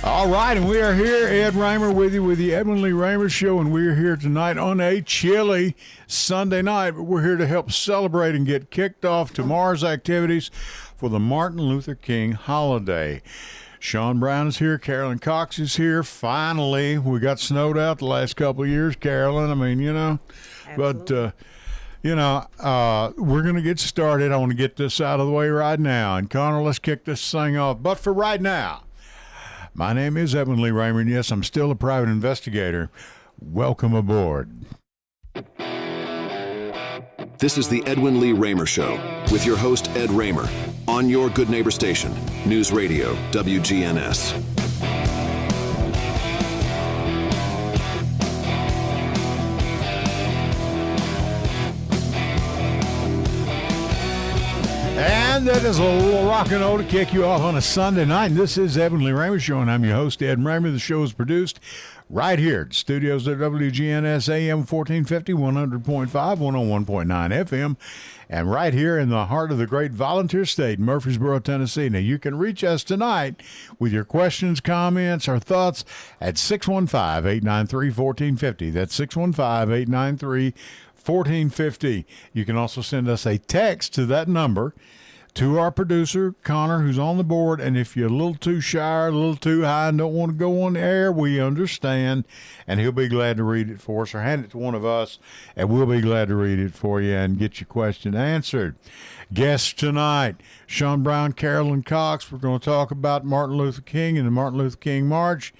All right, and we are here, Ed Raymer with you with the Edwin Lee Raymer Show, and we're here tonight on a chilly Sunday night, but we're here to help celebrate and get kicked off tomorrow's activities for the Martin Luther King holiday. Sean Brown is here. Carolyn Cox is here. Finally, we got snowed out the last couple of years, Carolyn. I mean, Absolutely. but, we're going to get started. I want to get this out of the way right now. And, Connor, let's kick this thing off. But for right now, my name is Edwin Lee Raymer, and yes, I'm still a private investigator. Welcome aboard. This is the Edwin Lee Raymer Show with your host, Ed Raymer, on your Good Neighbor station, News Radio, WGNS. And that is a little rock and roll to kick you off on a Sunday night. This is Edwin Lee Raymer Show, and I'm your host, Ed Raymer. The show is produced right here at studios at WGNS AM 1450, 100.5, 101.9 FM, and right here in the heart of the great volunteer state, Murfreesboro, Tennessee. Now, you can reach us tonight with your questions, comments, or thoughts at 615-893-1450. That's 615-893-1450. You can also send us a text to that number to our producer, Connor, who's on the board. And if you're a little too shy or a little too high and don't want to go on the air, we understand. And he'll be glad to read it for us, or hand it to one of us, and we'll be glad to read it for you and get your question answered. Guests tonight, Sean Brown, Carolyn Cox. We're going to talk about Martin Luther King and the Martin Luther King March.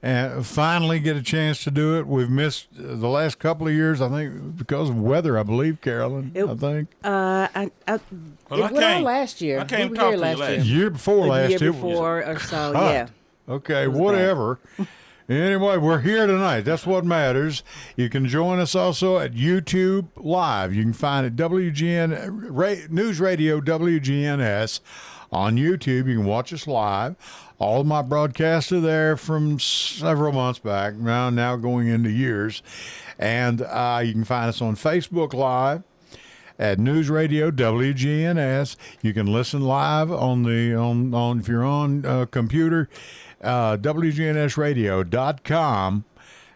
And finally get a chance to do it. We've missed the last couple of years, I think, because of weather, I believe, Carolyn, I think. It went on last year. I came We talk were to here you last last year. Year before last year year. before or so, Hot. yeah. Okay, was whatever. Anyway, we're here tonight. That's what matters. You can join us also at YouTube Live. You can find it News Radio WGNS on YouTube. You can watch us live. All of my broadcasts are there from several months back, now going into years. And you can find us on Facebook Live at News Radio WGNS. You can listen live on if you're on computer, WGNSradio.com,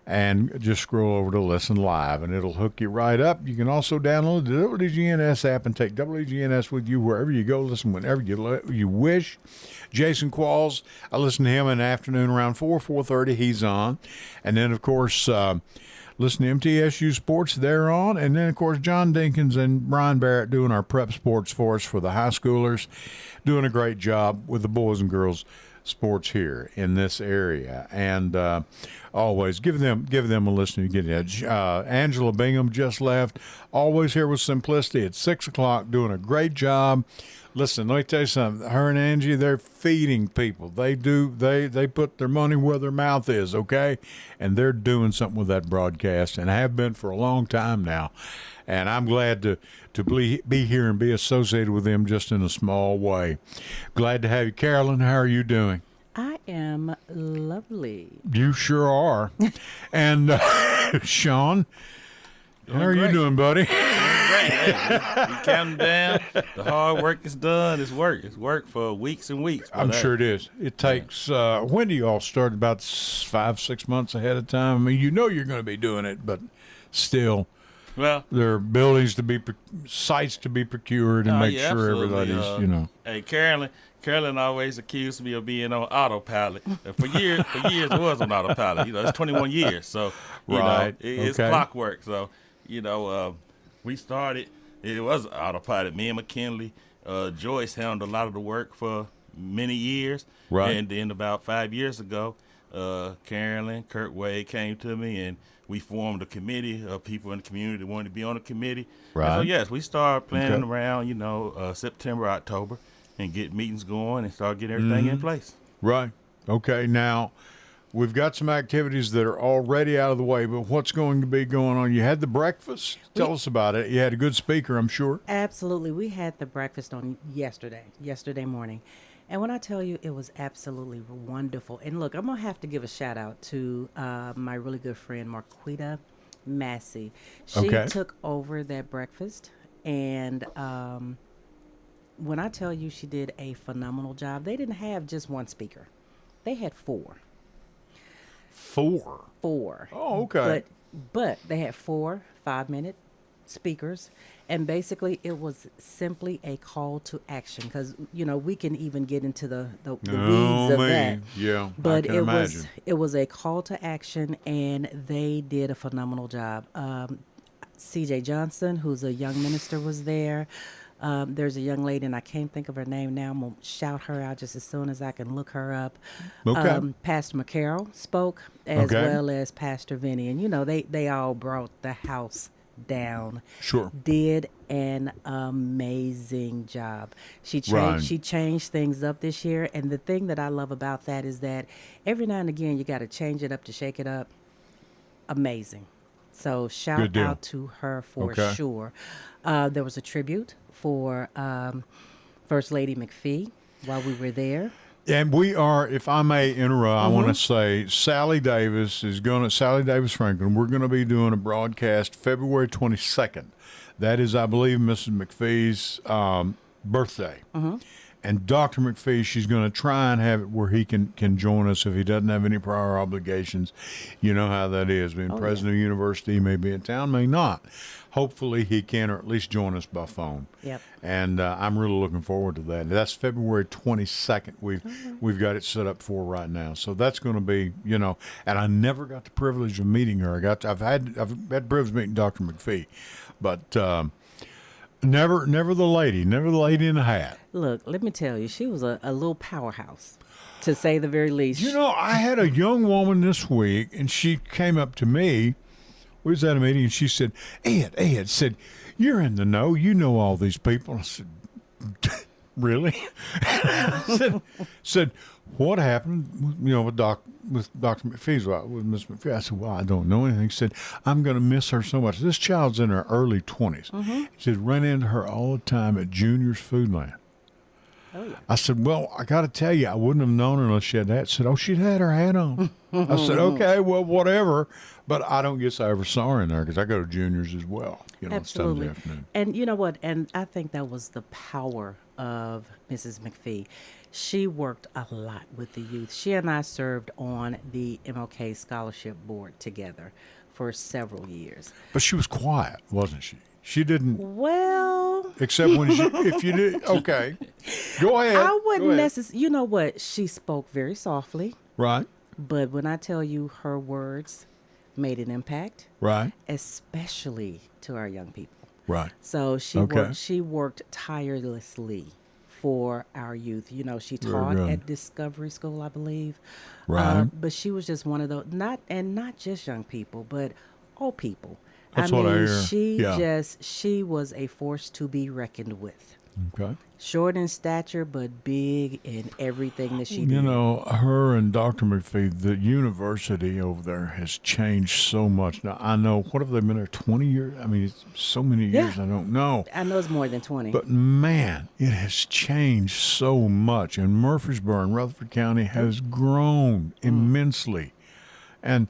and just scroll over to listen live, and it'll hook you right up. You can also download the WGNS app and take WGNS with you wherever you go. Listen whenever you wish. Jason Qualls, I listen to him in the afternoon around 4:30. He's on. And then, of course, listen to MTSU Sports. They're on. And then, of course, John Dinkins and Brian Barrett doing our prep sports for us for the high schoolers, doing a great job with the boys and girls sports here in this area. And always give them a listen. You get it. Angela Bingham just left. Always here with Simplicity at 6 o'clock, doing a great job. Listen, let me tell you something. Her and Angie, they're feeding people. They put their money where their mouth is, okay? And they're doing something with that broadcast, and have been for a long time now. And I'm glad to be here and be associated with them just in a small way. Glad to have you. Carolyn, how are you doing? I am lovely. You sure are. And Sean, how are you doing, buddy? Great. Hey, we counting down. The hard work is done. It's work. It's work for weeks and weeks. I'm sure it is. It takes, when do you all start? About 5-6 months ahead of time? I mean, you know you're going to be doing it, but still. Well, there are buildings to be, sites to be procured, and make sure absolutely. everybody's, Hey, Carolyn always accused me of being on autopilot. For years it was on autopilot. It's 21 years, so it's clockwork. So we started. It was autopilot. Me and McKinley, Joyce handled a lot of the work for many years, right? And then about 5 years ago, Carolyn, Kurt Wade came to me, and we formed a committee of people in the community that wanted to be on the committee. Right. And so, yes, we started planning around, September, October, and get meetings going and start getting everything in place. Right. Okay. Now, we've got some activities that are already out of the way, but what's going to be going on? You had the breakfast. Tell us about it. You had a good speaker, I'm sure. Absolutely. We had the breakfast on yesterday morning. And when I tell you, it was absolutely wonderful. And look, I'm going to have to give a shout out to my really good friend, Marquita Massey. She took over that breakfast. And when I tell you she did a phenomenal job, they didn't have just one speaker. They had four. 4. Four. Oh, okay. But they had 4 5-minute speakers, and basically it was simply a call to action, because we can even get into the weeds of that. Yeah, But I can imagine. it was a call to action, and they did a phenomenal job. CJ Johnson, who's a young minister, was there. There's a young lady, and I can't think of her name now. I'm going to shout her out just as soon as I can look her up. Okay. Pastor McCarroll spoke, as Okay. well as Pastor Vinny. And, they all brought the house down. Sure. Did an amazing job. She Right. changed things up this year. And the thing that I love about that is that every now and again, you got to change it up to shake it up. Amazing. So Good shout deal. out to her for Okay. sure. There was a tribute for First Lady McPhee while we were there. And we are, if I may interrupt, I want to say Sally Davis Franklin, we're going to be doing a broadcast February 22nd. That is, I believe, Mrs. McPhee's birthday. And Dr. McPhee, she's going to try and have it where he can join us if he doesn't have any prior obligations. You know how that is. Being president of the university, he may be in town, may not. Hopefully he can, or at least join us by phone. Yep. And I'm really looking forward to that. That's February 22nd. We've got it set up for right now. So that's going to be, and I never got the privilege of meeting her. I've had the privilege of meeting Dr. McPhee, but never the lady in the hat. Look, let me tell you, she was a little powerhouse, to say the very least. I had a young woman this week, and she came up to me. We was at a meeting, and she said, Ed said, "You're in the know. You know all these people." I said, "Really?" said, "What happened, with Dr. McPhee's wife, with Miss McPhee?" I said, "Well, I don't know anything." He said, "I'm going to miss her so much. This child's in her early 20s. He said, "Run into her all the time at Junior's Foodland." Oh, yeah. I said, "Well, I got to tell you, I wouldn't have known her unless she had that." Said, "Oh, she'd had her hat on." I said, "Okay, well, whatever." But I don't guess I ever saw her in there, because I go to Junior's as well. Absolutely. On Sunday afternoon. And you know what? And I think that was the power of Mrs. McPhee. She worked a lot with the youth. She and I served on the MLK Scholarship Board together for several years. But she was quiet, wasn't she? She didn't, Well, except when if you did, okay. Go ahead. I wouldn't Go ahead. necessarily, you know what? She spoke very softly, Right, but when I tell you her words made an impact, right, especially to our young people. right. So Okay. she worked tirelessly for our youth. She Very taught good. at Discovery School, I believe. Right. But she was just one of those, not just young people, but all people. That's what I hear. She Yeah. she was a force to be reckoned with. Okay. Short in stature, but big in everything that she did. Her and Dr. McPhee, the university over there has changed so much. Now, I know, what have they been there, 20 years? I mean, it's so many years, Yeah. I don't know. I know it's more than 20. But man, it has changed so much. And Murfreesboro and Rutherford County has grown immensely. And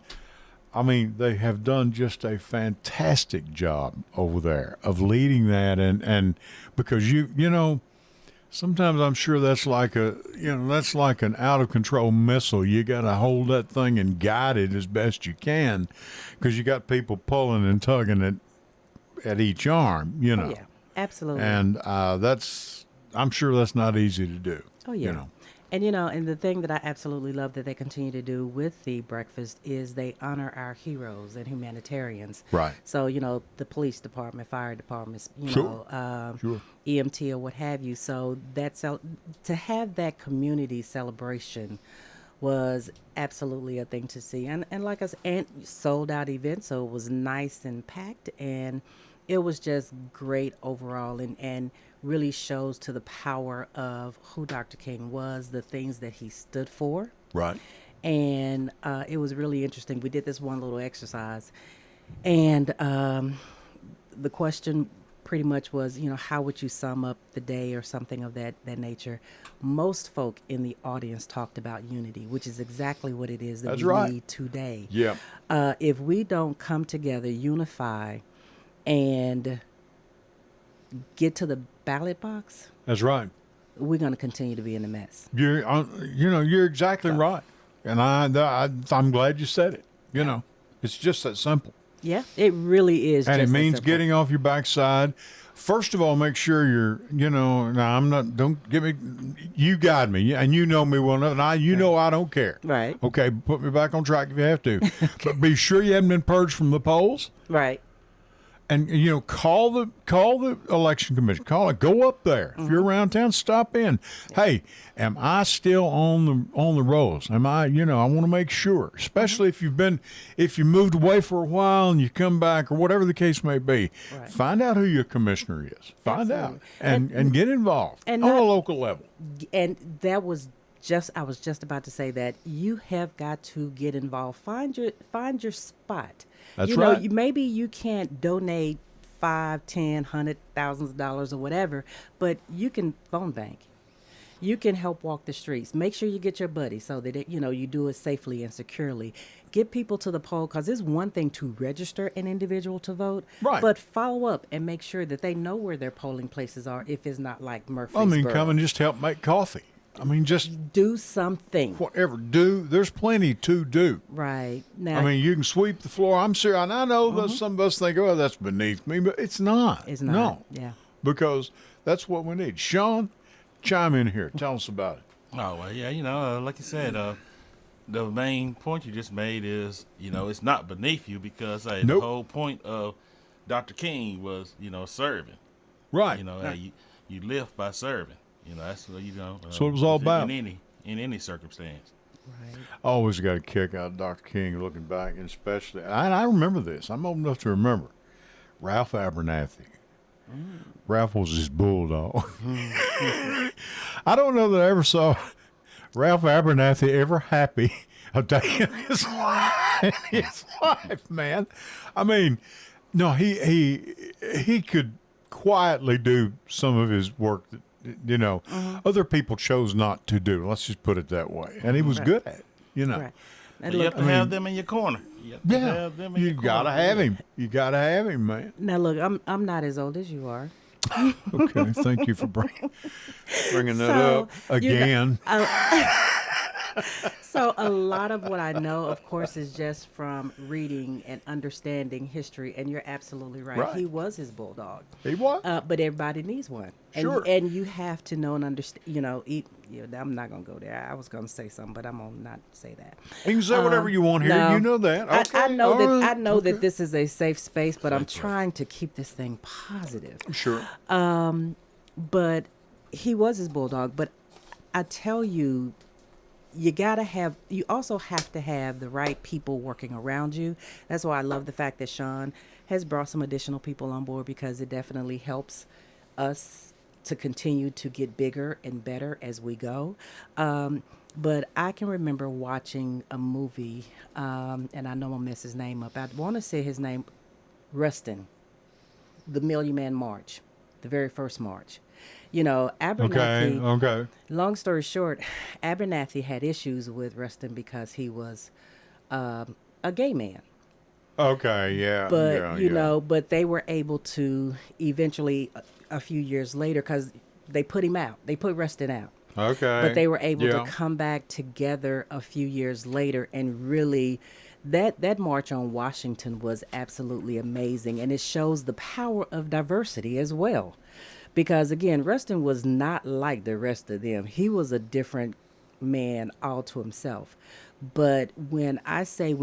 I mean, they have done just a fantastic job over there of leading that. And because sometimes I'm sure that's like an out of control missile. You got to hold that thing and guide it as best you can, because you got people pulling and tugging it at each arm, Oh, yeah, absolutely. And I'm sure that's not easy to do. Oh, yeah. And, and the thing that I absolutely love that they continue to do with the breakfast is they honor our heroes and humanitarians. Right. So, the police department, fire departments, Sure. sure. EMT or what have you. So to have that community celebration was absolutely a thing to see. And like I said, and sold out event, so it was nice and packed, and it was just great overall, and really shows to the power of who Dr. King was, the things that he stood for. Right. And it was really interesting. We did this one little exercise, and the question pretty much was, how would you sum up the day or something of that nature? Most folk in the audience talked about unity, which is exactly what it is that That's we right. need today. Yeah. If we don't come together, unify, and get to the ballot box, That's right. we're going to continue to be in the mess. You're exactly right, and I'm glad you said it. It's just that simple. Yeah, it really is. And just it that means simple. getting off your backside. First of all, make sure you're, now I'm not, don't give me, you guide me, and you know me well enough, and I don't care. Right. Okay, put me back on track if you have to. But be sure you haven't been purged from the polls. Right. And call the election commission. Call it. Go up there. If you're around town, stop in. Hey, am I still on the rolls? Am I? I want to make sure. Especially if you moved away for a while and you come back or whatever the case may be. Right. Find out who your commissioner is. Find Absolutely. out and get involved and on not- a local level. And I was just about to say that you have got to get involved. Find your spot. That's right. right. Maybe you can't donate $5, $10, $100,000 or whatever, but you can phone bank. You can help walk the streets. Make sure you get your buddy so that you do it safely and securely. Get people to the poll, because it's one thing to register an individual to vote, Right. but follow up and make sure that they know where their polling places are. If it's not like Murfreesboro, Come and just help make coffee. Just do something. whatever. There's plenty to do. Right. Now, You can sweep the floor. I'm serious. And I know that some of us think, oh, that's beneath me, but it's not. It's not. No. Yeah. Because that's what we need. Sean, chime in here. Tell us about it. Oh, well, yeah, like you said, the main point you just made is, it's not beneath you because Nope. the whole point of Dr. King was, serving. Right. You live by serving. That's what That's what it was all about. In any circumstance. Right. I always got a kick out of Dr. King looking back, and especially, and I remember this. I'm old enough to remember. Ralph Abernathy. Ralph was his bulldog. I don't know that I ever saw Ralph Abernathy ever happy a day in his life, man. No, he could quietly do some of his work that other people chose not to do. Let's just put it that way. And he was Right. good at it, Right. And You look, have to have them in your corner. You have to have them in you your gotta corner. have him. You gotta have him, man. now look, I'm not as old as you are. Okay, thank you for bringing that So, up again. So a lot of what I know, of course, is just from reading and understanding history. And you're absolutely right. Right. He was his bulldog. He was. But everybody needs one. And, Sure. And you have to know and understand, I'm not going to go there. I was going to say something, but I'm going to not say that. You can say whatever you want here. No. You know that. Okay. I know all that right. I know that this is a safe space, but I'm trying to keep this thing positive. Sure. But he was his bulldog. But I tell you, you also have to have the right people working around you. That's why I love the fact that Sean has brought some additional people on board, because it definitely helps us to continue to get bigger and better as we go. But I can remember watching a movie, and I know I'm going to mess his name up. I want to say his name, Rustin, the Million Man March, the very first march. Abernathy. Okay. Long story short, Abernathy had issues with Rustin because he was a gay man. Okay. Yeah. But yeah. but they were able to eventually, a few years later, because they put him out. They put Rustin out. Okay. But they were able Yeah. to come back together a few years later, and really, that march on Washington was absolutely amazing, and it shows the power of diversity as well. Because again, Rustin was not like the rest of them. He was a different man all to himself. But when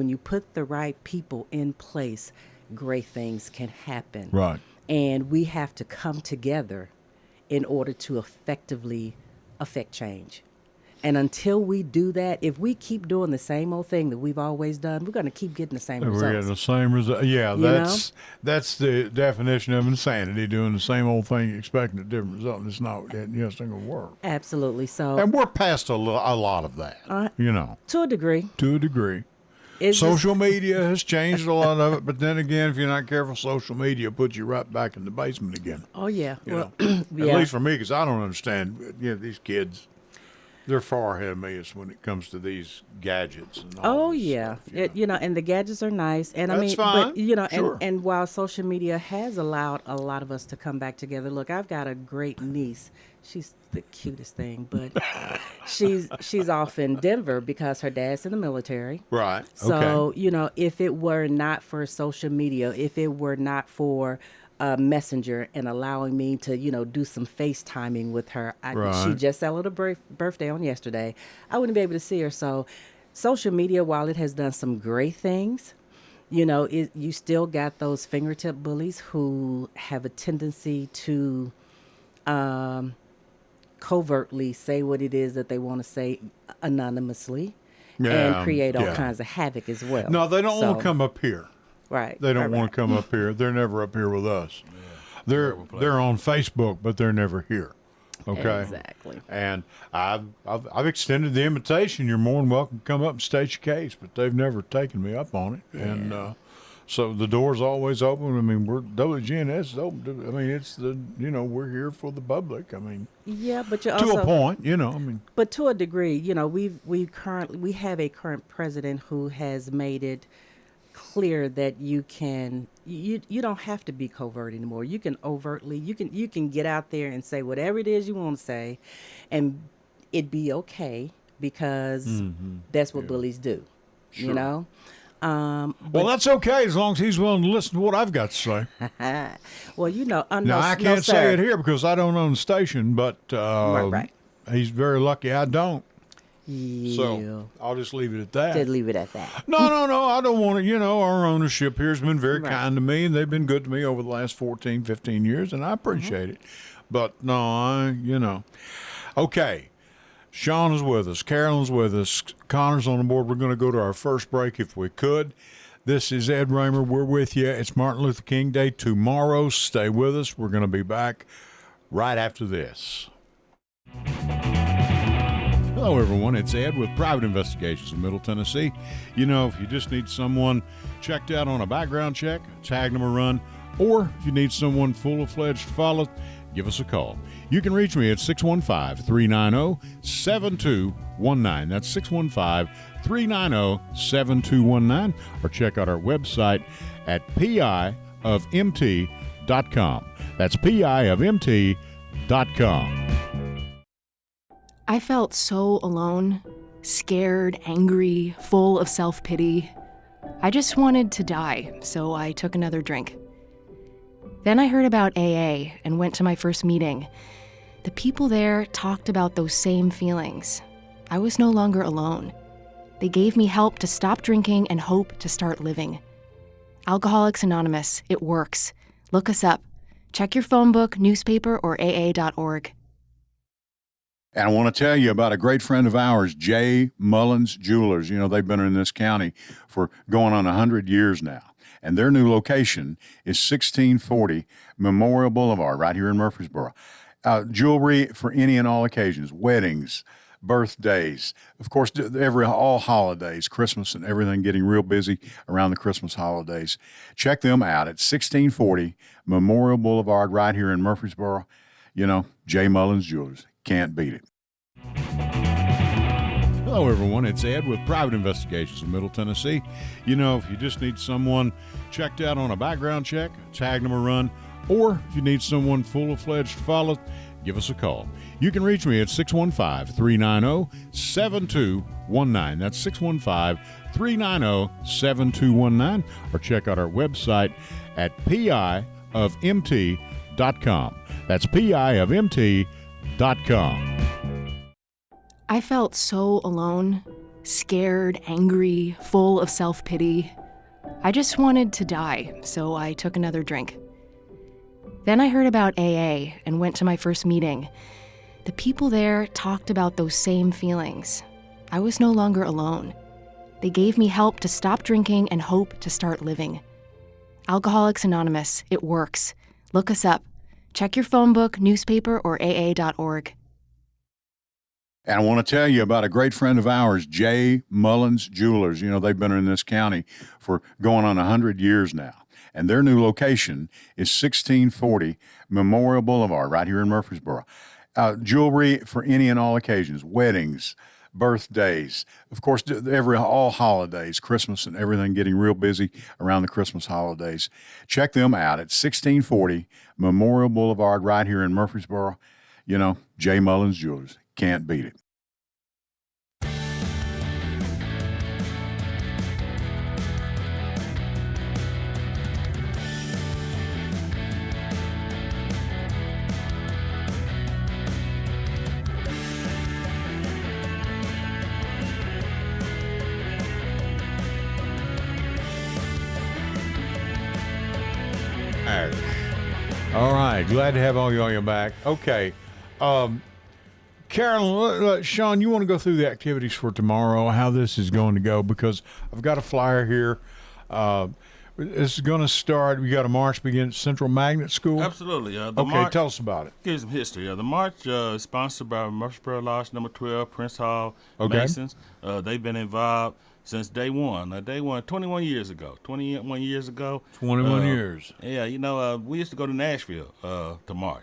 you put the right people in place, great things can happen. Right. And we have to come together in order to effectively affect change. And until we do that, if we keep doing the same old thing that we've always done, we're going to keep getting the same We're results. getting the same result. Yeah, You that's the definition of insanity, doing the same old thing, expecting a different result. It's not, it's not going to work. Absolutely. So, And we're past a lot of that, to a degree, to a degree. it's Social media has changed a lot of it, but then again, if you're not careful, social media puts you right back in the basement again. oh yeah, You well, know, yeah. at least for me, because I don't understand. These kids. They're far ahead of me when it comes to these gadgets and all Oh this yeah, stuff. and the gadgets are nice, and I That's mean, fine. but Sure. and while social media has allowed a lot of us to come back together, look, I've got a great niece. She's the cutest thing, but she's off in Denver because her dad's in the military. Right. Okay. So, if it were not for social media, if it were not for Messenger and allowing me to, do some FaceTiming with her, she Right. just celebrated her birthday on yesterday. I wouldn't be able to see her. So, social media, while it has done some great things, you still got those fingertip bullies who have a tendency to covertly say what it is that they want to say anonymously and Yeah. create all Yeah. kinds of havoc as well. No, they don't want So, to come up here. right. They don't right, want to come up here. They're never up here with us. Terrible place. They're on Facebook, but they're never here. Okay. Exactly. And I've extended the invitation. You're more than welcome to come up and state your case, but they've never taken me up on it. And so the door's always open. I mean, we're WGNS is open. I mean, it's we're here for the public. I mean, Yeah, but you to also, a point. I mean, but to a degree, we have a current president who has made it clear that you don't have to be covert anymore. You can overtly you can get out there and say whatever it is you want to say, and it be okay because that's what bullies do. You know. well, that's okay as long as he's willing to listen to what I've got to say. Well, Now, no, I no, can't sir. say it here because I don't own the station, but Right. he's very lucky I don't. Yeah. So I'll just leave it at that. Just leave it at that. No, I don't want to. Our ownership here has been very Right. kind to me, and they've been good to me over the last 14, 15 years, and I appreciate it. But no, okay. Sean is with us. Carolyn's with us. Connor's on the board. We're going to go to our first break if we could. This is Ed Raymer. We're with you. It's Martin Luther King Day tomorrow. Stay with us. We're going to be back right after this. Hello, everyone. It's Ed with Private Investigations in Middle Tennessee. If you just need someone checked out on a background check, a tag number run, or if you need someone full-fledged to follow, give us a call. You can reach me at 615-390-7219. That's 615-390-7219. Or check out our website at piofmt.com. That's piofmt.com. I felt so alone, scared, angry, full of self-pity. I just wanted to die, so I took another drink. Then I heard about AA and went to my first meeting. The people there talked about those same feelings. I was no longer alone. They gave me help to stop drinking and hope to start living. Alcoholics Anonymous, it works. Look us up. Check your phone book, newspaper, or aa.org. And I want to tell you about a great friend of ours, J. Mullins Jewelers. They've been in this county for going on 100 years now. And their new location is 1640 Memorial Boulevard right here in Murfreesboro. Jewelry for any and all occasions, weddings, birthdays, of course, all holidays, Christmas and everything, getting real busy around the Christmas holidays. Check them out at 1640 Memorial Boulevard right here in Murfreesboro. J. Mullins Jewelers. Can't beat it. Hello, everyone. It's Ed with Private Investigations in Middle Tennessee. If you just need someone checked out on a background check, a tag number run, or if you need someone full-fledged to follow, give us a call. You can reach me at 615-390-7219. That's 615-390-7219. Or check out our website at piofmt.com. That's piofmt.com. I felt so alone, scared, angry, full of self-pity. I just wanted to die, so I took another drink. Then I heard about AA and went to my first meeting. The people there talked about those same feelings. I was no longer alone. They gave me help to stop drinking and hope to start living. Alcoholics Anonymous, it works. Look us up. Check your phone book, newspaper, or aa.org. And I want to tell you about a great friend of ours, J. Mullins Jewelers. They've been in this county for going on 100 years now. And their new location is 1640 Memorial Boulevard right here in Murfreesboro. Jewelry for any and all occasions, weddings, birthdays, of course, all holidays, Christmas and everything getting real busy around the Christmas holidays. Check them out at 1640 Memorial Boulevard right here in Murfreesboro. J. Mullins Jewelers. Can't beat it. All right, glad to have all you on your back. Okay, Carolyn, Sean, you want to go through the activities for tomorrow, how this is going to go, because I've got a flyer here. This is going to start. We got a march begin at Central Magnet School. Absolutely. March, tell us about it. Give you some history. The march is sponsored by Murfreesboro Lodge Number 12, Prince Hall Masons. They've been involved since day one. Day one, 21 years ago. 21 years ago. 21 years. Yeah, we used to go to Nashville to march.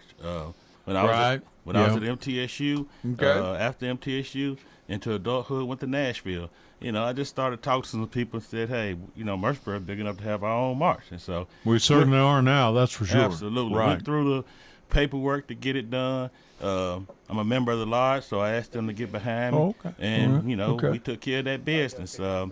When I was at MTSU, after MTSU, into adulthood, went to Nashville. I just started talking to some people and said, hey, Murfreesboro is big enough to have our own march. And so we certainly are now, that's for sure. Absolutely. Right. Went through the paperwork to get it done. I'm a member of the lodge, so I asked them to get behind me. Okay. And, right. we took care of that business. For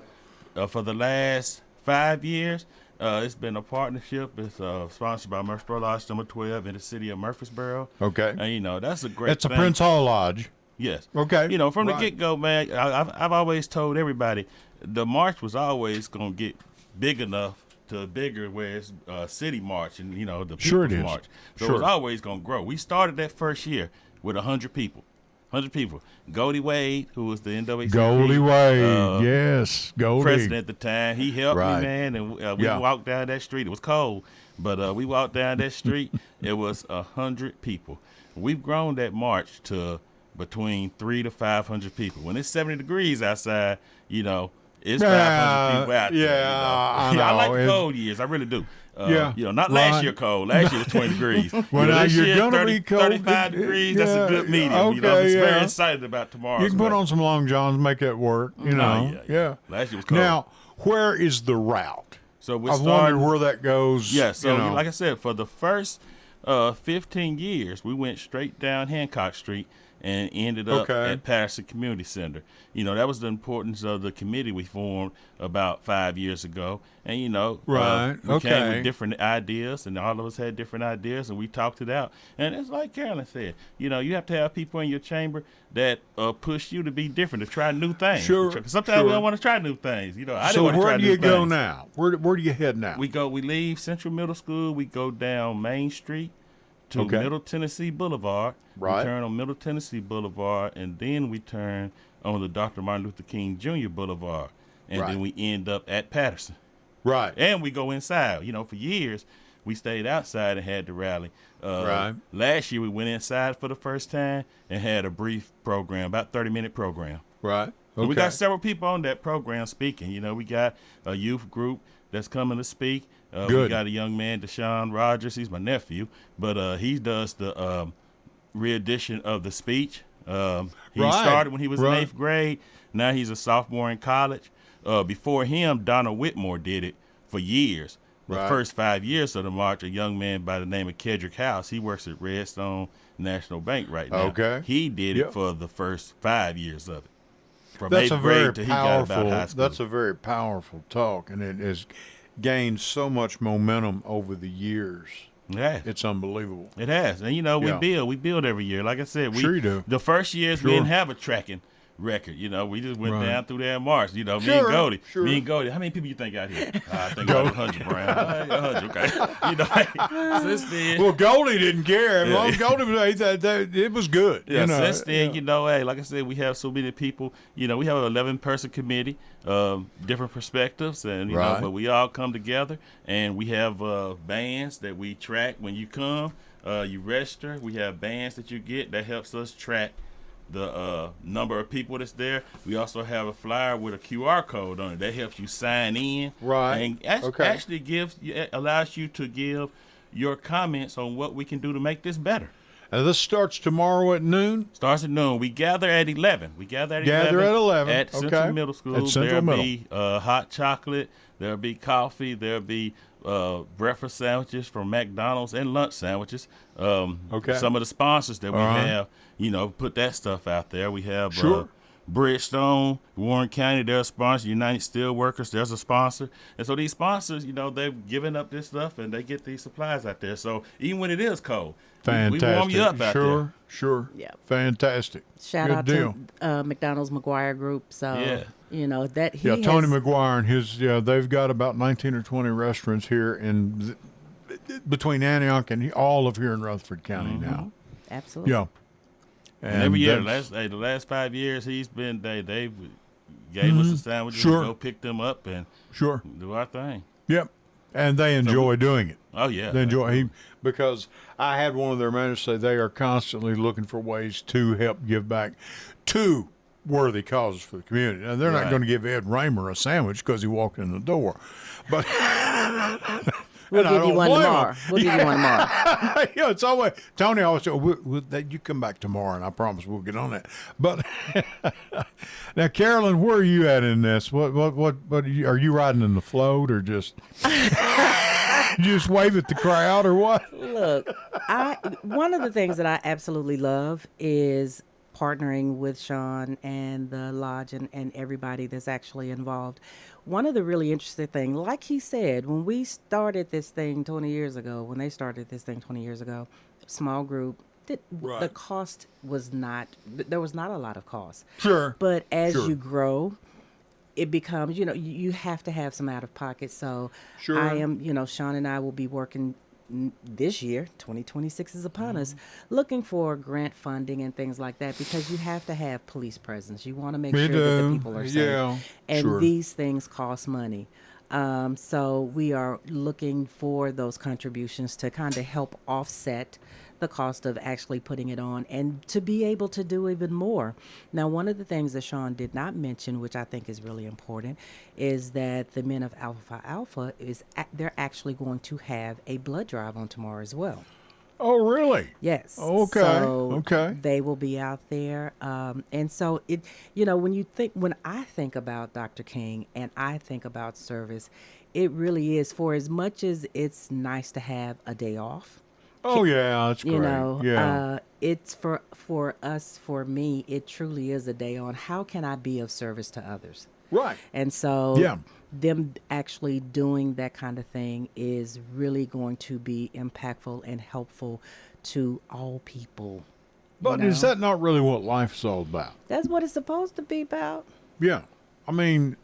the last 5 years, it's been a partnership. It's sponsored by Murfreesboro Lodge Number 12 in the city of Murfreesboro. Okay. And, that's a great It's thing. a Prince Hall Lodge. Yes. Okay. From the get-go, man, I've always told everybody the march was always going to get big enough to bigger where it's city march and, the people's march. So it was always going to grow. We started that first year with 100 people. 100 people. Goldie Wade, who was the NAACP. Goldie Wade, yes. Goldie. President at the time. He helped me, man, and we walked down that street. It was cold, but we walked down that street. It was 100 people. We've grown that march to between 300 to 500 people. When it's 70 degrees outside, it's 500 people out there. Yeah, I like the cold years. I really do. Not last year cold. Last year was 20 degrees. This year, you're going to 30, be cold. 35 degrees, that's a good medium. Okay, I'm just very excited about tomorrow. You can put on some long johns, make that work, Yeah. Last year was cold. Now, where is the route? So I've wondered where that goes. Yeah, so like I said, for the first 15 years, we went straight down Hancock Street and ended up at Patterson Community Center. That was the importance of the committee we formed about 5 years ago. And, we came with different ideas, and all of us had different ideas, and we talked it out. And it's like Carolyn said, you have to have people in your chamber that push you to be different, to try new things. Sure. Sometimes we don't want to try new things. I so where do you go now? Where do you head now? We leave Central Middle School, we go down Main Street to Middle Tennessee Boulevard. Right. We turn on Middle Tennessee Boulevard, and then we turn on the Dr. Martin Luther King Jr. Boulevard, and then we end up at Patterson. Right. And we go inside. For years, we stayed outside and had the rally. Last year, we went inside for the first time and had a brief program, about 30-minute program. Right. Okay. We got several people on that program speaking. We got a youth group that's coming to speak. We got a young man, Deshaun Rogers. He's my nephew, but he does the re-edition of the speech. He started when he was in 8th grade. Now he's a sophomore in college. Before him, Donna Whitmore did it for years. The first 5 years of the march, a young man by the name of Kedrick House, he works at Redstone National Bank right now. Okay. He did it for the first 5 years of it. From That's 8th grade till he got about high school. That's a very powerful talk, and it has gained so much momentum over the years. Yeah, it's unbelievable. It has, and we build every year. Like I said, you do. The first years we didn't have a tracking record. We just went down through there and marched. Me and Goldie. Me and Goldie. How many people you think out here? I think about 100, Brian. 100, okay. Since then. Well, Goldie didn't care. As long as Goldie was, it was good. Yeah. Since then, hey, like I said, we have so many people. We have an 11-person committee, different perspectives, and but we all come together, and we have bands that we track when you come. You register. We have bands that you get that helps us track the number of people that's there. We also have a flyer with a QR code on it that helps you sign in. Right. And actually allows you to give your comments on what we can do to make this better. And this starts tomorrow at noon? Starts at noon. We gather at 11. Gather at 11. At Central Middle School. At Central There'll Middle. be hot chocolate. There'll be coffee. There'll be breakfast sandwiches from McDonald's and lunch sandwiches. Okay. Some of the sponsors that we have, put that stuff out there. We have Sure. Bridgestone, Warren County, they're a sponsor. United Steelworkers, there's a sponsor. And so these sponsors, they've given up this stuff and they get these supplies out there. So even when it is cold, Fantastic. we warm you up out there. Sure. Yeah. Fantastic. Shout Good out deal. to McDonald's McGuire Group. So, that he has, Tony McGuire and his, they've got about 19 or 20 restaurants here between Antioch and all of here in Rutherford County now. Absolutely. Yeah. And every year, the last 5 years, he's been, they've gave us the sandwiches. Sure. We go pick them up and Sure. do our thing. Yep. And they enjoy doing it. Oh, yeah. They enjoy because I had one of their managers say they are constantly looking for ways to help give back to worthy causes for the community. Now, they're not Right. going to give Ed Raymer a sandwich because he walked in the door. But We'll and I give you don't one blame tomorrow. him. We'll give you one tomorrow. It's always Tony always said, you come back tomorrow, and I promise we'll get on that. But now, Carolyn, where are you at in this? What are you riding in the float or just you just wave at the crowd or what? Look, one of the things that I absolutely love is partnering with Sean and the lodge and everybody that's actually involved. One of the really interesting things, like he said, when we started this thing 20 years ago, small group, the cost was not, there was not a lot of cost. Sure. But as Sure. you grow, it becomes, you have to have some out of pocket. So Sure. I am, Sean and I will be working this year, 2026 is upon us, looking for grant funding and things like that because you have to have police presence. You want to make sure that the people are safe. Yeah, and sure. these things cost money. So we are looking for those contributions to kind of help offset the cost of actually putting it on and to be able to do even more. Now, one of the things that Sean did not mention, which I think is really important, is that the men of Alpha Alpha they're actually going to have a blood drive on tomorrow as well. Oh, really? Yes. Okay. So Okay. They will be out there. And so when I think about Dr. King and I think about service, it really is, for as much as it's nice to have a day off. Oh, yeah, that's great. It's for us, for me, it truly is a day on how can I be of service to others. Right. And so Yeah. them actually doing that kind of thing is really going to be impactful and helpful to all people. But is that not really what life's all about? That's what it's supposed to be about. Yeah. I mean,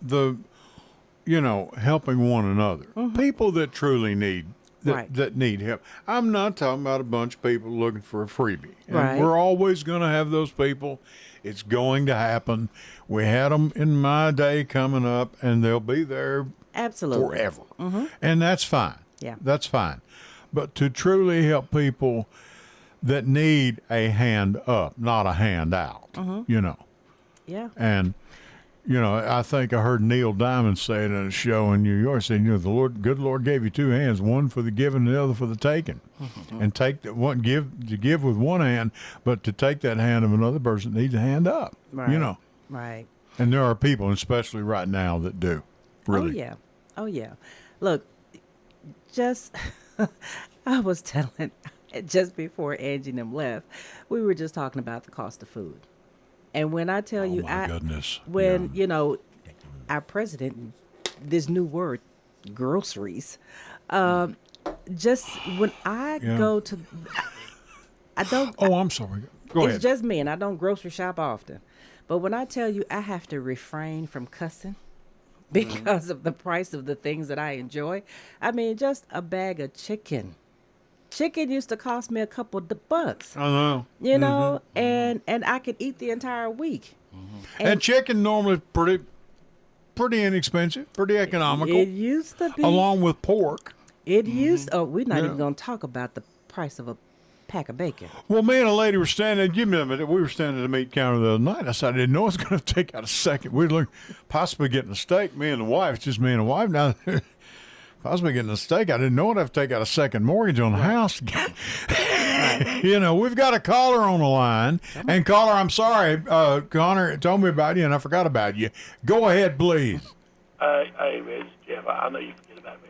helping one another. People that truly need that need help. I'm not talking about a bunch of people looking for a freebie. And Right. we're always going to have those people. It's going to happen. We had them in my day coming up, and they'll be there Absolutely. forever. And that's fine. Yeah. That's fine. But to truly help people that need a hand up, not a hand out, Yeah. And, I think I heard Neil Diamond say it in a show in New York, saying, the good Lord gave you two hands, one for the giving and the other for the taking. And take that one, give with one hand, but to take that hand of another person needs a hand up, Right. Right. And there are people, especially right now, that do. Really. Oh, yeah. Look, just, I was telling, just before Angie and them left, we were just talking about the cost of food. And when I tell you, my goodness. when, our president, this new word, groceries, just when I go to, I don't. Oh, I'm sorry. Go ahead. It's just me, and I don't grocery shop often. But when I tell you I have to refrain from cussing because of the price of the things that I enjoy, I mean, just a bag of chicken. Chicken used to cost me a couple of bucks. I know. And I could eat the entire week. And chicken normally pretty inexpensive, pretty economical. It used to be. Along with pork. It used. Oh, we're not Yeah. even going to talk about the price of a pack of bacon. Well, me and a lady were standing. You remember we were standing at the meat counter the other night. I said I didn't know it was going to take out a second. We were possibly getting a steak. Me and the wife. It's just me and the wife now. Possibly getting a steak. I didn't know I'd have to take out a second mortgage on the house. we've got a caller on the line. And caller, I'm sorry, Connor told me about you, and I forgot about you. Go ahead, please. Hey, man, it's Jeff. I know you forget about me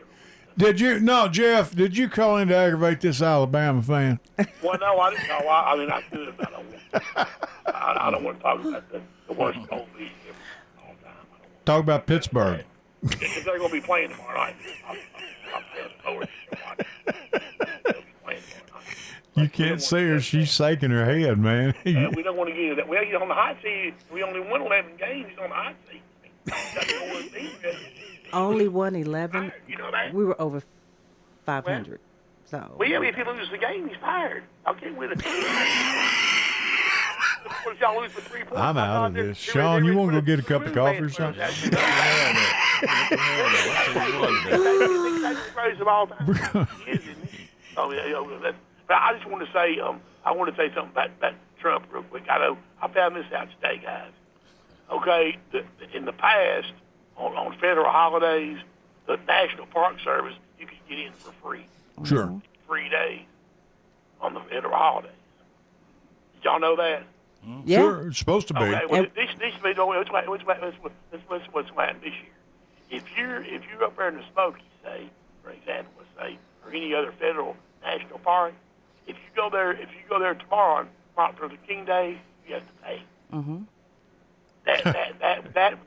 every week. Jeff, did you call in to aggravate this Alabama fan? Well, no, I didn't know. I mean, I could have, but I don't want to talk about the worst cold league ever all the time. Talk about Pittsburgh. If they're going to be playing tomorrow night, I'm forward to watch. They'll be playing tomorrow night. You can't see her. She's shaking her head, man. We don't want to get into that. Well, he's on the hot seat. We only won 11 games. He's on the hot seat. Only won 11. You know that? We were over 500. So. Well, yeah, if he loses the game, he's fired. Okay, with it. What if y'all lose for 3 points? I'm out of this. Sean, you want to go get a cup of coffee or something? But I just want to say, something about Trump real quick. I know I found this out today, guys. Okay, in the past, on federal holidays, the National Park Service, you could get in for free. Sure. 3 days on the federal holidays. Did y'all know that? Yeah. Sure, it's supposed to be. Okay, well, this what's happened this year. If you're up there in the Smokies, say, for example, let's say, or any other federal national park, if you go there tomorrow for the King Day, you have to pay. Mm-hmm.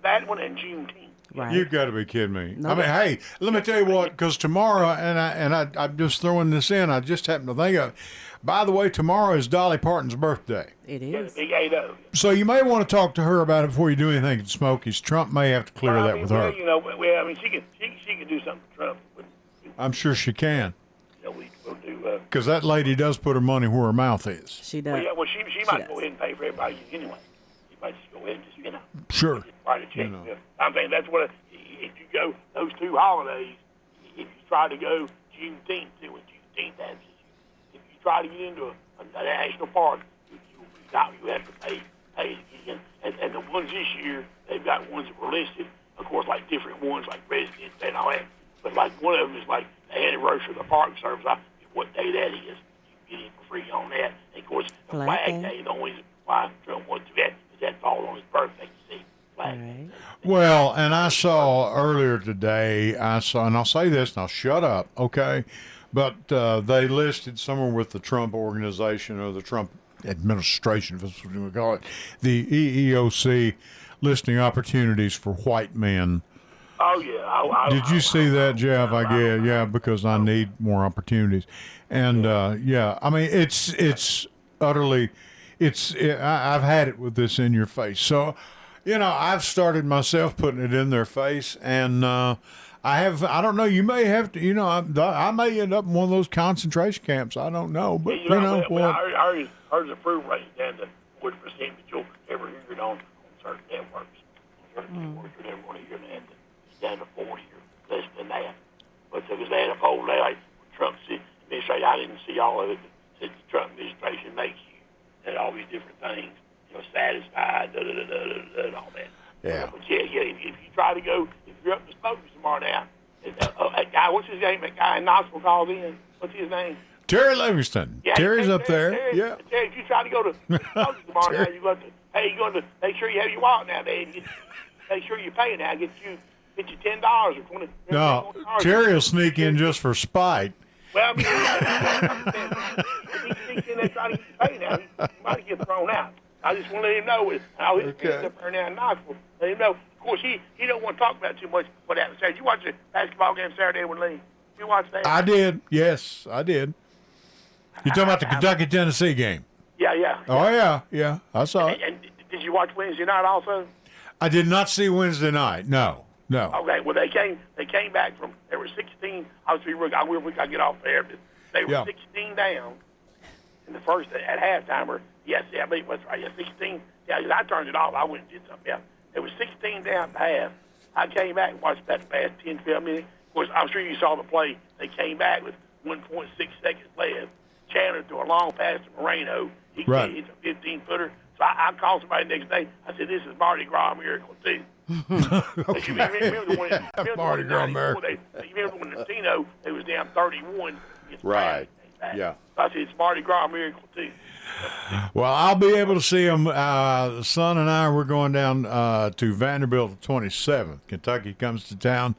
That one and Juneteenth. Right. You've got to be kidding me. No. I mean, hey, let me tell you what, because tomorrow, I'm just throwing this in, I just happened to think of it. By the way, tomorrow is Dolly Parton's birthday. It Yeah, is. the big 8-0. So you may want to talk to her about it before you do anything at Smokies. Trump may have to clear Well, I that mean, with her. she can do something for Trump. I'm sure she can, We'll do. because that lady does put her money where her mouth is. She does. She might does. go ahead and pay for everybody anyway. She might just go ahead and just Sure. write a check. I'm saying that's what if you go those 2 holidays. If you try to go Juneteenth, see what Juneteenth has. If you try to get into a national park, you have to pay again. And the ones this year, they've got ones that were listed. Of course, like different ones, like residents and all that. But like one of them is like the anniversary of the Park Service. I forget what day that is. You get in for free on that. And of course, the Flag Day, the only reason why Trump wants to do that is that falls on his birthday, you see. Flag Day. Well, and I saw earlier today, and I'll say this, and I'll shut up, okay? But they listed somewhere with the Trump organization or the Trump administration, if that's what you would call it, the EEOC listing opportunities for white men. Oh, yeah. Did you see that, Jeff? I guess, yeah, because I need more opportunities. And, yeah, I mean, it's utterly, I've had it with this in your face. So, I've started myself putting it in their face, and I don't know, you may have to, I may end up in one of those concentration camps. I don't know, but, Ours approval rate is down to 40% that you'll ever hear it on certain networks. Certain networks you'll never want to hear that. It's down to 40 or less than that. But so they had a poll there, like Trump's administration, I didn't see all of it, but said the Trump administration makes you, and all these different things, satisfied, and all that. Yeah. But if you try to go, if you're up to Smokies tomorrow now, that guy, what's his name? That guy in Knoxville called in. What's his name? Terry Livingston. Yeah, Terry's up there. Terry, if you try to go to Smokies tomorrow now, you're going to make sure you have your wallet now, Dave. Make sure you pay now. Get you $10 or $20. No, Terry will sneak in just for spite. Well, I mean, if he sneaks in there trying to get you paid now, he might get thrown out. I just want to let him know how he's up there now in Knoxville. Let him know. Of course, he don't want to talk about too much what happened Saturday. You watch the basketball game Saturday with Lee? You watched that? I did. Yes, I did. You're talking about the Kentucky-Tennessee game? Yeah. Oh, yeah. I saw it. And did you watch Wednesday night also? I did not see Wednesday night. No. Okay, well, they came back from, there were 16, obviously, I get off there, but they were 16 down in the first, at halftime, or, yes, I believe that's right, 16, I turned it off, I went and did something else. It was 16 down at half. I came back and watched that past 10, 12 minutes. Of course, I'm sure you saw the play. They came back with 1.6 seconds left. Chandler threw a long pass to Moreno. He hit a 15-footer. So I called somebody the next day. I said, this is Mardi Gras miracle, too. Okay. Remember the one, Mardi Gras miracle. You remember when Latino, they was down 31. Right. Yeah. I said, it's Mardi Gras miracle, too. Well, I'll be able to see them. The son and I, we're going down to Vanderbilt the 27th. Kentucky comes to town.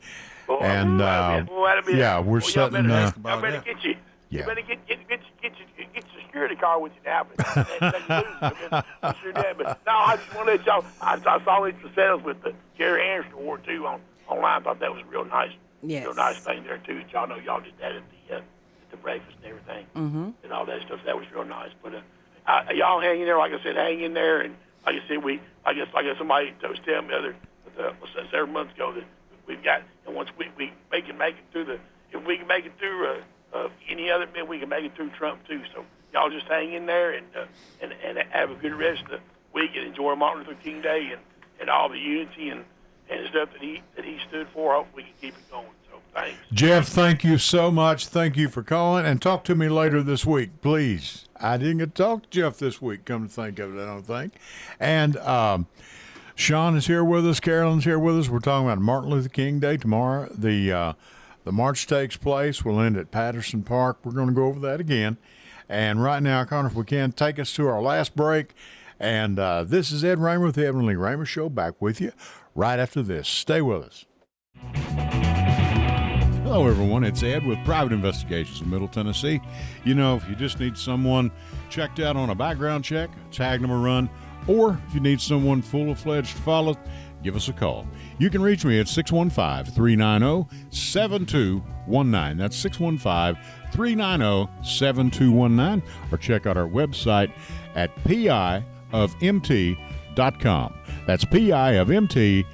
Well, And, that'll be yeah, we're setting, Y'all about better that. get you. Yeah. You better get your security card with you now. But sure that. But no, I just want to let y'all. I saw these for sales with the Jerry Anderson Award too online. Thought that was real nice. Yes. Real nice thing there too. Y'all know y'all did that at the breakfast and everything and all that stuff. That was real nice. But y'all hang in there, like I said, hang in there. And like I said, I guess somebody was telling me several months ago that we've got, and once we can make it through if we can make it through any other men, we can make it through Trump too. So y'all just hang in there and have a good rest of the week and enjoy Martin Luther King Day and all the unity and stuff that he stood for. Hope we can keep it going. So thanks. Jeff, thank you so much. Thank you for calling, and talk to me later this week, please. I didn't get to talk to Jeff this week, come to think of it, I don't think. And Sean is here with us. Carolyn's here with us. We're talking about Martin Luther King Day tomorrow. The march takes place. We'll end at Patterson Park. We're going to go over that again. And right now, Connor, if we can, take us to our last break. And this is Ed Raymer with the Ed Raymer Show, back with you right after this. Stay with us. Hello, everyone. It's Ed with Private Investigations in Middle Tennessee. You know, if you just need someone checked out on a background check, tag them a run, or if you need someone full-fledged to follow, give us a call. You can reach me at 615-390-7219. That's 615-390-7219. Or check out our website at piofmt.com. That's piofmt.com.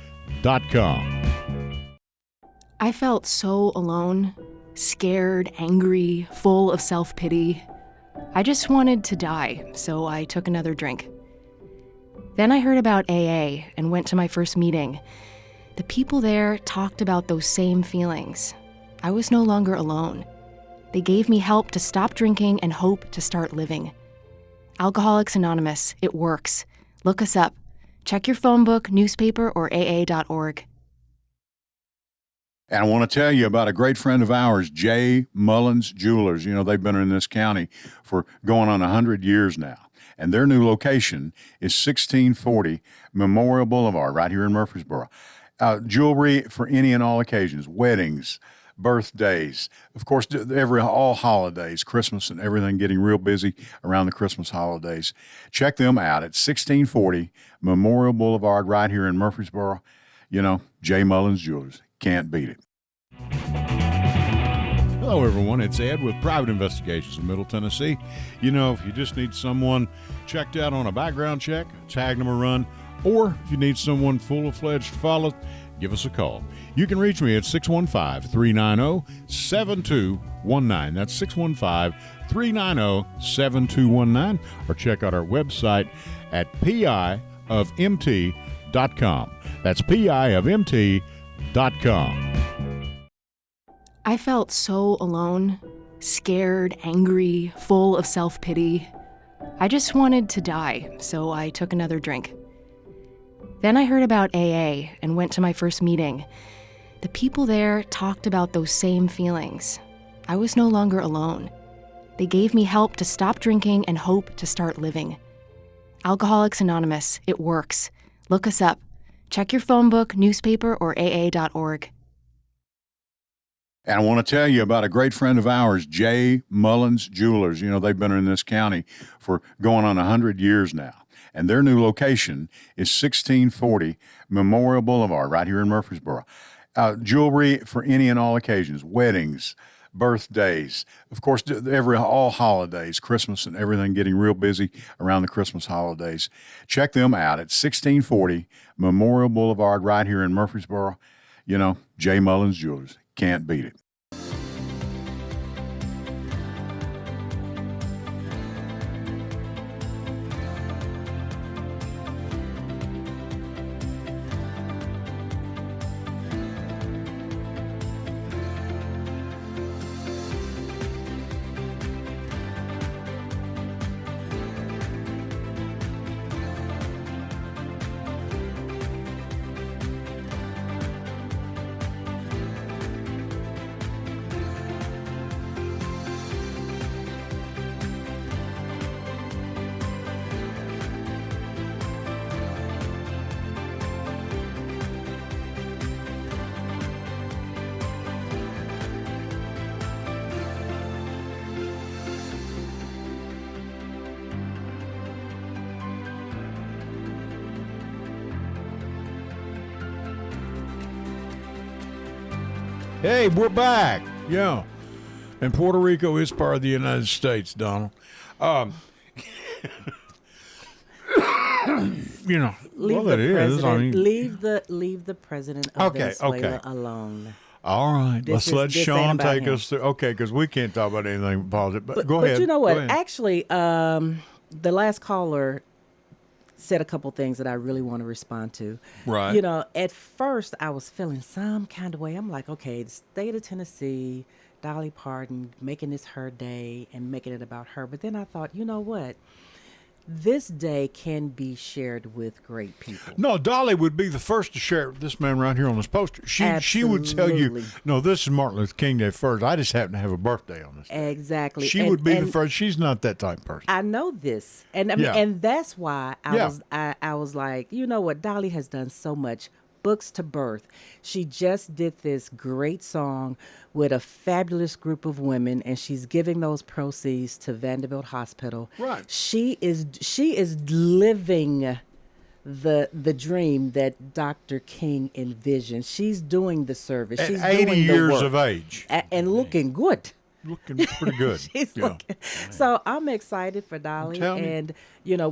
I felt so alone, scared, angry, full of self-pity. I just wanted to die, so I took another drink. Then I heard about AA and went to my first meeting. The people there talked about those same feelings. I was no longer alone. They gave me help to stop drinking and hope to start living. Alcoholics Anonymous, it works. Look us up. Check your phone book, newspaper, or aa.org. And I want to tell you about a great friend of ours, J. Mullins Jewelers. You know, they've been in this county for going on 100 years now. And their new location is 1640 Memorial Boulevard, right here in Murfreesboro. Jewelry for any and all occasions, weddings, birthdays, of course, all holidays, Christmas and everything, getting real busy around the Christmas holidays. Check them out at 1640 Memorial Boulevard, right here in Murfreesboro. You know, J. Mullins Jewelers. Can't beat it. Hello, everyone. It's Ed with Private Investigations in Middle Tennessee. You know, if you just need someone checked out on a background check, tag them a run, or if you need someone full-fledged to follow, give us a call. You can reach me at 615-390-7219. That's 615-390-7219. Or check out our website at piofmt.com. That's piofmt.com. I felt so alone, scared, angry, full of self-pity. I just wanted to die, so I took another drink. Then I heard about AA and went to my first meeting. The people there talked about those same feelings. I was no longer alone. They gave me help to stop drinking and hope to start living. Alcoholics Anonymous, it works. Look us up. Check your phone book, newspaper, or aa.org. And I want to tell you about a great friend of ours, J. Mullins Jewelers. You know, they've been in this county for going on 100 years now. And their new location is 1640 Memorial Boulevard, right here in Murfreesboro. Jewelry for any and all occasions, weddings, birthdays, of course, all holidays, Christmas and everything, getting real busy around the Christmas holidays. Check them out at 1640 Memorial Boulevard, right here in Murfreesboro. You know, J. Mullins Jewelers. Can't beat it. Hey, we're back. Yeah. And Puerto Rico is part of the United States, Donald. You know, Leave well, it the is. president. I mean, leave the president of Venezuela alone. all right. Let's let this ain't Sean about take him. us through. Okay, because we can't talk about anything politics. But go But ahead. you know Go what? ahead. Actually, the last caller said a couple things that I really want to respond to. Right. You know, at first I was feeling some kind of way. I'm like, okay, the state of Tennessee, Dolly Parton, making this her day and making it about her. But then I thought, you know what? This day can be shared with great people. No, Dolly would be the first to share it with this man right here on this poster. She would tell you, Absolutely. no, this is Martin Luther King Day first. I just happen to have a birthday on this day. Exactly. She would be the first. She's not that type of person. I know this, and I mean, Yeah. and that's why Yeah. I was like, you know what, Dolly has done so much. Books to Birth. She just did this great song with a fabulous group of women, and she's giving those proceeds to Vanderbilt Hospital. Right. She is living the dream that Dr. King envisioned. She's doing the service. At She's 80 doing the years work. of age. And looking good. Looking pretty good. She's Yeah. looking. So I'm excited for Dolly telling you. and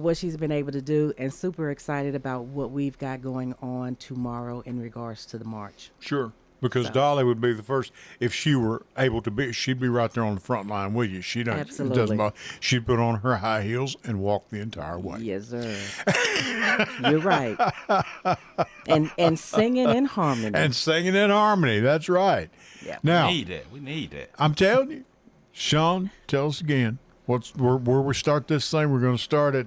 what she's been able to do, and super excited about what we've got going on tomorrow in regards to the march. Sure. Because Dolly would be the first, if she were able to be, she'd be right there on the front line with you. She doesn't, it Absolutely. doesn't bother. She'd put on her high heels and walk the entire way. Yes, sir. You're right. And singing in harmony. And singing in harmony. That's right. Yeah. Now, We need that. I'm telling you, Sean, tell us again. Where we start this thing? We're going to start at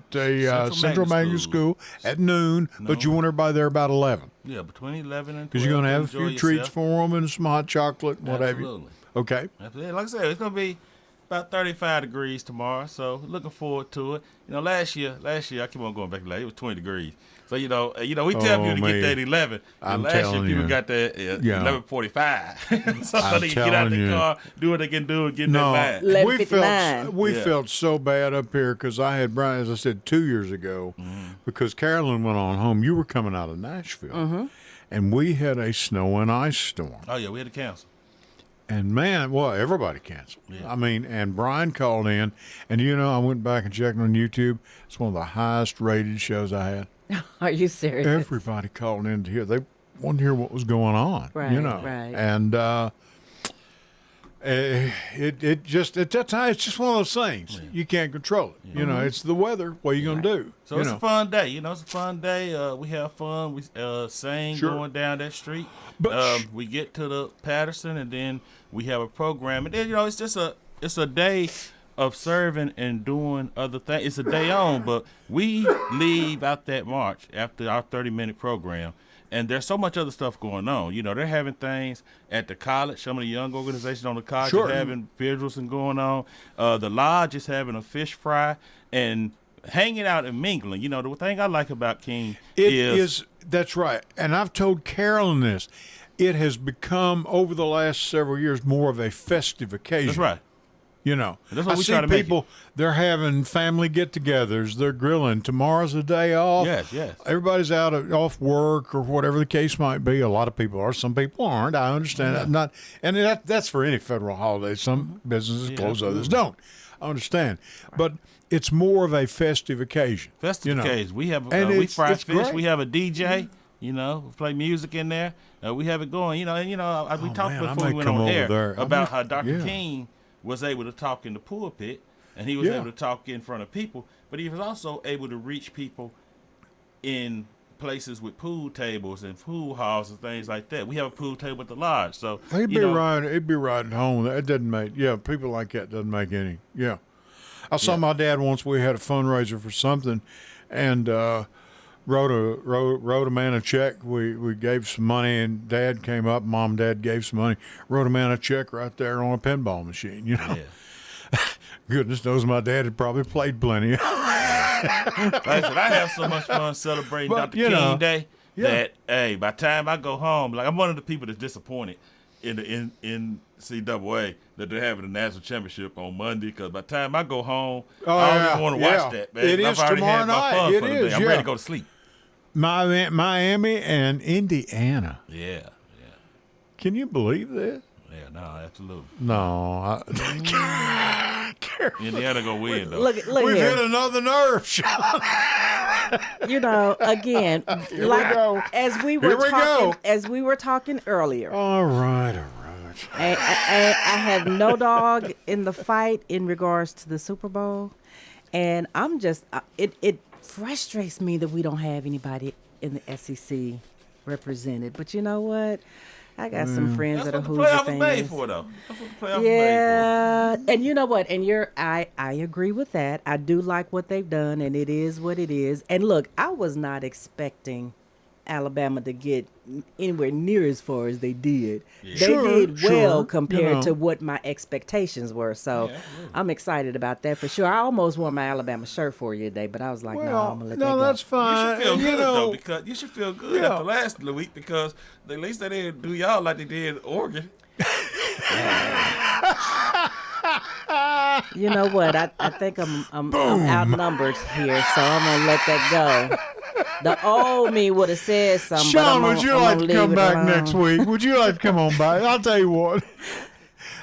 Central Magnet School at noon, but you want everybody there about 11. Yeah, between 11 and 12. Because you're going to have a enjoy few treats yourself. for them and some hot chocolate and what have you. Absolutely. Okay. Absolutely. Like I said, it's going to be about 35 degrees tomorrow, so looking forward to it. You know, last year, I keep on going back to last year, it was 20 degrees. So, we tell Oh, people to man. get there at 11. I'm Last year, telling people you. got there at Yeah. 11:45. so I'm they can get out telling the you. car, do what they can do, and get in No, that line. we 11:59. Yeah. felt so bad up here because I had Brian, as I said, 2 years ago, because Carolyn went on home. You were coming out of Nashville, and we had a snow and ice storm. Oh, yeah, we had to cancel. And man, well, everybody canceled. Yeah. I mean, and Brian called in, and I went back and checked on YouTube. It's one of the highest rated shows I had. Are you serious? Everybody called in to hear. They wanted to hear what was going on. Right, right. And it just at that time, it's just one of those things you can't control it. It's the weather. What are you gonna do? So it's a fun day. It's a fun day. We have fun. We sing Sure. going down that street. But we get to the Patterson, and then we have a program. And then, it's just it's a day of serving and doing other things. It's a day on, but we leave out that march after our 30-minute program. And there's so much other stuff going on. They're having things at the college. Some of the young organizations on the college Sure. are having visuals and going on. The lodge is having a fish fry and hanging out and mingling. The thing I like about King is that's right. And I've told Carolyn this. It has become over the last several years more of a festive occasion. that's right. That's what I we see try to make it. people, they're having family get-togethers. They're grilling. Tomorrow's a day off. Yes. Everybody's off work or whatever the case might be. A lot of people are. Some people aren't. I understand that. And that's for any federal holiday. Some businesses close, others don't. I understand. But it's more of a festive occasion. Festive occasion. We have And we it's fry fish. great. We have a DJ. We play music in there. We have it going. We talked man, I before we may went come on over air there. about how Dr. Yeah. King was able to talk in the pulpit, and he was Yeah. able to talk in front of people, but he was also able to reach people in places with pool tables and pool halls and things like that. We have a pool table at the lodge, so It'd be right at home. It doesn't make, people like that doesn't make any, I saw my dad once. We had a fundraiser for something, and wrote a man a check. We gave some money, and Dad came up. Mom and Dad gave some money. Wrote a man a check right there on a pinball machine. Yeah. Goodness knows my dad had probably played plenty. Like I said, I have so much fun celebrating But, Dr. King Day yeah. that, by the time I go home, like I'm one of the people that's disappointed in the NCAA that they're having a national championship on Monday, because by the time I go home, I don't even want to watch that, man. It I've is already tomorrow had my night. fun It for the is, day. I'm ready to go to sleep. Miami and Indiana. Yeah. Can you believe that? No, absolutely. No. Indiana gonna win though. Look We've here. hit another nerve, Sean. Again, Here we go. as we Here we go. were talking earlier. All right. I have no dog in the fight in regards to the Super Bowl, and I'm just it frustrates me that we don't have anybody in the SEC represented. But you know what? I got some friends That's that are what the Hoosier playoff was made fans. for, though. That's what the playoff was Yeah, and you know what? And I agree with that. I do like what they've done, and it is what it is. And look, I was not expecting Alabama to get anywhere near as far as they did. Yeah. They did well sure, compared to what my expectations were. So Yeah, really. I'm excited about that for sure. I almost wore my Alabama shirt for you today, but I was like, no, I'm gonna let that go. that's You fine. should feel good know, though, because you should feel good Yeah. after last week because at least they didn't do y'all like they did Oregon. You know what? I think I'm outnumbered here, so I'm gonna let that go. The old me would have said something. but Sean, I'm would gonna- you I'm like gonna to come leave it back alone. next week? Would you like to come on back? I'll tell you what.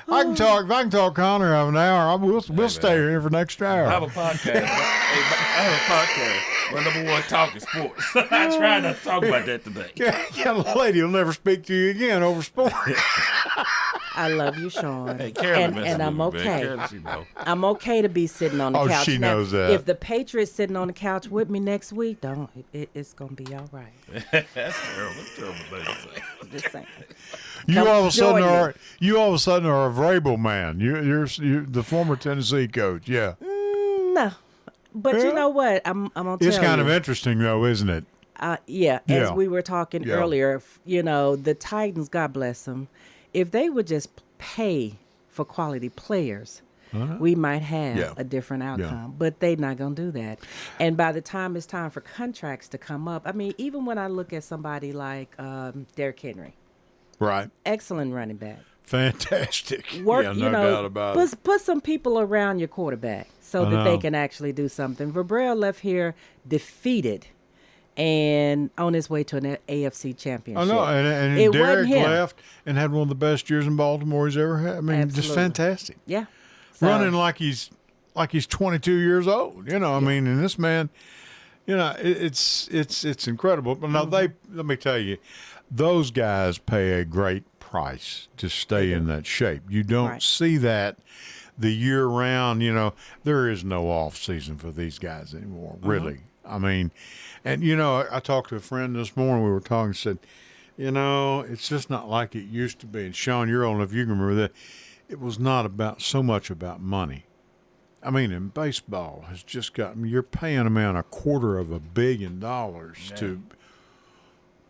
I can talk. If I can talk Connor half an hour, we'll stay here for next hour. I have a podcast. I have a podcast. My number one talking sports. I tried not to talk about that today. Yeah, the lady will never speak to you again over sport. I love you, Sean. Hey, Carolyn, and I'm okay. Carolyn, she know. I'm okay to be sitting on the Oh, couch. she Now, knows that. If the Patriots sitting on the couch with me next week, it's gonna be all right. That's terrible. That's a terrible thing to say. I'm just saying. You Come all of a sudden join me. are a Vrabel man. You're the former Tennessee coach. Yeah, No, but Yeah. you know what? I'm gonna tell it's kind you. of interesting though, isn't it? Yeah, as Yeah. we were talking Yeah. earlier, the Titans, God bless them, if they would just pay for quality players, we might have Yeah. a different outcome. But they're not going to do that. And by the time it's time for contracts to come up, I mean, even when I look at somebody like Derrick Henry, Right. excellent running back. Fantastic. Work, yeah, no doubt about it. put some people around your quarterback so that they know. can actually do something. Verbrell left here defeated and on his way to an AFC championship. I know, and It wasn't Derek him. left and had one of the best years in Baltimore he's ever had. I mean, just Absolutely. fantastic. Yeah. So, Running like he's 22 years old. I mean, and this man, it's incredible. But now let me tell you, those guys pay a great price to stay in that shape. You don't Right. see that the year round. There is no off season for these guys anymore. Really, I mean, and I talked to a friend this morning. We were talking. Said, it's just not like it used to be. And Sean, you're old enough, you can remember that. It was not so much about money. I mean, in baseball has just gotten. You're paying a man $250 million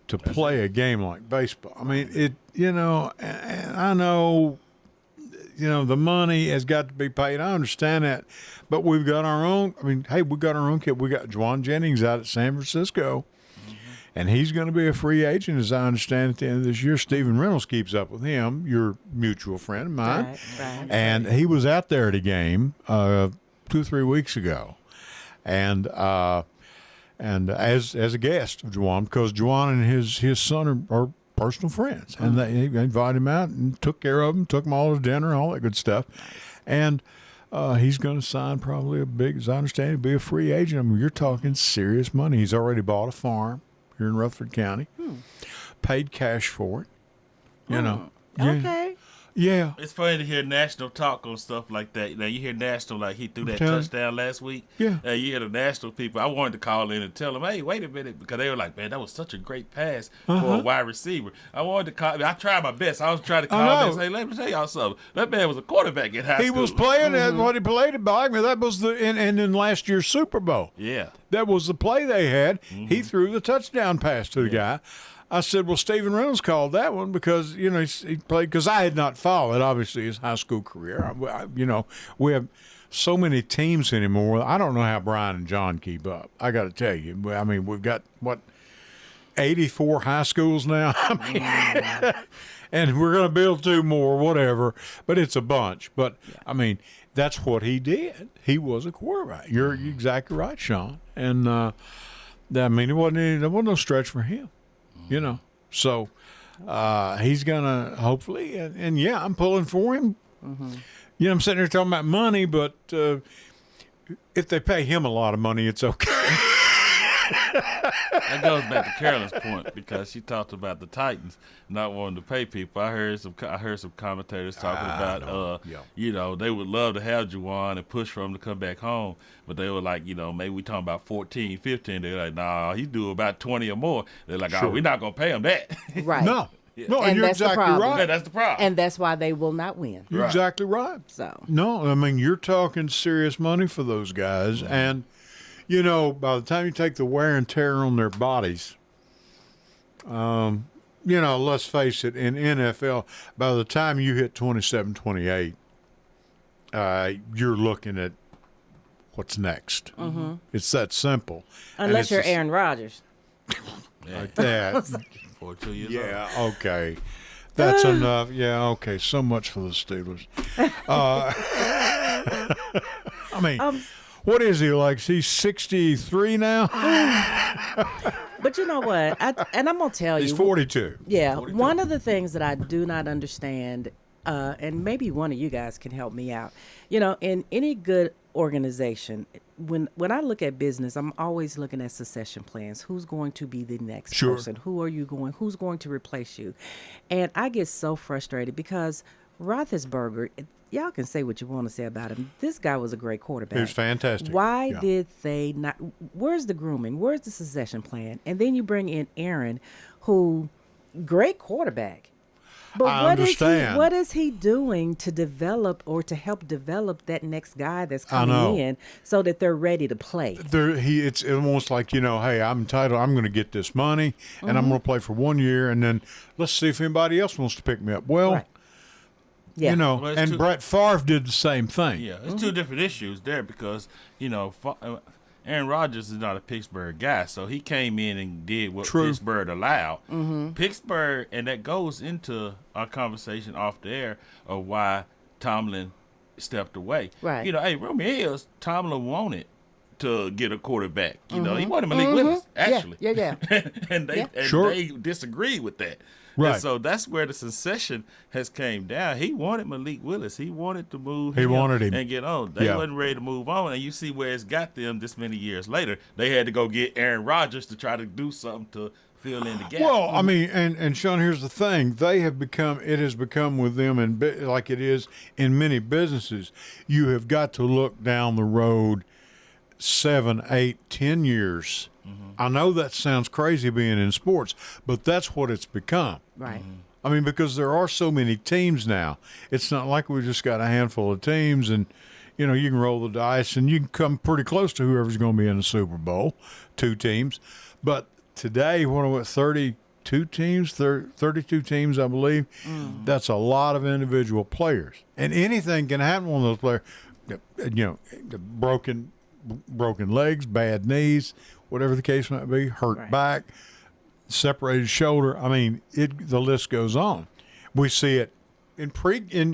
to play a game like baseball. I mean, and I know, the money has got to be paid. I understand that, but we've got our own. I mean, hey, we got our own kid. We got Juwan Jennings out at San Francisco, and he's going to be a free agent, as I understand, at the end of this year. Stephen Reynolds keeps up with him, your mutual friend of mine, Right. and he was out there at a game 2 or 3 weeks ago, and as a guest of Juwan, because Juwan and his son are personal friends, and they invited him out and took care of him, took him all to dinner, all that good stuff, and he's going to sign probably as I understand it, be a free agent. I mean, you're talking serious money. He's already bought a farm here in Rutherford County, paid cash for it. Yeah. Okay. Yeah. It's funny to hear national talk on stuff like that. Now you hear national like he threw that Okay. touchdown last week. Yeah. You hear the national people. I wanted to call in and tell them, hey, wait a minute, because they were like, man, that was such a great pass for a wide receiver. I wanted to call. I tried my best. I was trying to call in and say, let me tell y'all something. That man was a quarterback in high school. He was playing at what he played at Bogman. That was and in last year's Super Bowl. Yeah. That was the play they had. He threw the touchdown pass to the guy. I said, well, Stephen Reynolds called that one because, he played, because I had not followed, obviously, his high school career. We have so many teams anymore. I don't know how Brian and John keep up. I got to tell you. I mean, we've got, 84 high schools now? I mean, and we're going to build 2 more, whatever. But it's a bunch. But, I mean, that's what he did. He was a quarterback. You're exactly right, Sean. And, I mean, there wasn't no stretch for him. So, He's gonna hopefully, and yeah, I'm pulling for him. You know, I'm sitting here talking about money, but if they pay him a lot of money, it's okay. That goes back to Carolyn's point because she talked about the Titans not wanting to pay people. I heard some commentators talking about you know, they would love to have Juwan and push for him to come back home, but they were like, you know, maybe we talking about 14, 15. They're like, nah, he's due about 20 or more. They're like, oh, we're not gonna pay him that. Right. No. Yeah. No, and you're that's the exactly problem. right. Yeah, that's the problem. And that's why they will not win. You're exactly right. So No, I mean, you're talking serious money for those guys. And, you know, by the time you take the wear and tear on their bodies, you know, let's face it, in NFL, by the time you hit 27, 28, you're looking at what's next. It's that simple. unless you're Aaron Rodgers. Like that. 42 years old. Yeah, okay. That's enough. Yeah, okay. So much for the Steelers. I mean, what is he like? He's 63 now? But you know what? And I'm gonna tell you. He's 42. Yeah, one of the things that I do not understand, and maybe one of you guys can help me out. You know, in any good organization, when I look at business, I'm always looking at succession plans. Who's going to be the next person? Who's going to replace you? And I get so frustrated because Roethlisberger, y'all can say what you want to say about him. This guy was a great quarterback. He was fantastic. Why did they not? Where's the grooming? Where's the succession plan? And then you bring in Aaron, who, great quarterback. But I understand. What is he doing to develop or to help develop that next guy that's coming in so that they're ready to play? It's almost like, you know, hey, I'm entitled. I'm going to get this money, and I'm going to play for 1 year, and then let's see if anybody else wants to pick me up. Well, Right. Yeah. you know, Well, and Brett Favre did the same thing. Yeah, it's two different issues there because, you know, Aaron Rodgers is not a Pittsburgh guy, so he came in and did what Pittsburgh allowed. Pittsburgh, and that goes into our conversation off the air of why Tomlin stepped away. Right. You know, hey, rumor is Tomlin wanted to get a quarterback. You know, he wanted Malik Willis, actually. Yeah. and they they disagreed with that. Right. And so that's where the succession has came down. He wanted Malik Willis. He wanted to move He wanted him. and get on. They wasn't ready to move on. And you see where it's got them this many years later. They had to go get Aaron Rodgers to try to do something to fill in the gap. Well, I mean, and Sean, here's the thing. It has become with them, and like it is in many businesses, you have got to look down the road 7, 8, 10 years. I know that sounds crazy being in sports, but that's what it's become. Right. I mean, because there are so many teams now. It's not like we just got a handful of teams and, you know, you can roll the dice and you can come pretty close to whoever's going to be in the Super Bowl, 2 teams. But today, 32 teams, 32 teams, I believe. That's a lot of individual players. And anything can happen to one of those players. You know, broken legs, bad knees, whatever the case might be, hurt back, separated shoulder. I mean, the list goes on. We see it in preseason.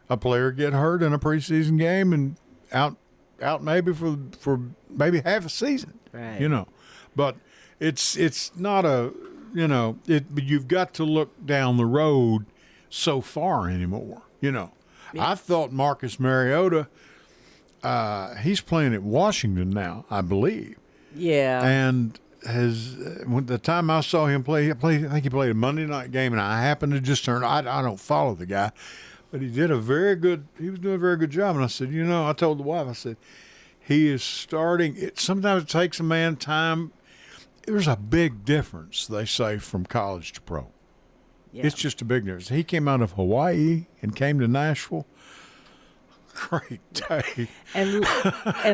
A player get hurt in a preseason game and out maybe for maybe half a season. Right. You know, but it's not a, you know, but you've got to look down the road so far anymore. You know, I thought Marcus Mariota. He's playing at Washington now, I believe. Yeah. And when the time I saw him play, I think he played a Monday night game, and I happened to just turn. I don't follow the guy, but he was doing a very good job. And I said, you know, I told the wife, I said, he is starting. Sometimes it takes a man time. There's a big difference, they say, from college to pro. Yeah. It's just a big difference. He came out of Hawaii and came to Nashville. Great day. And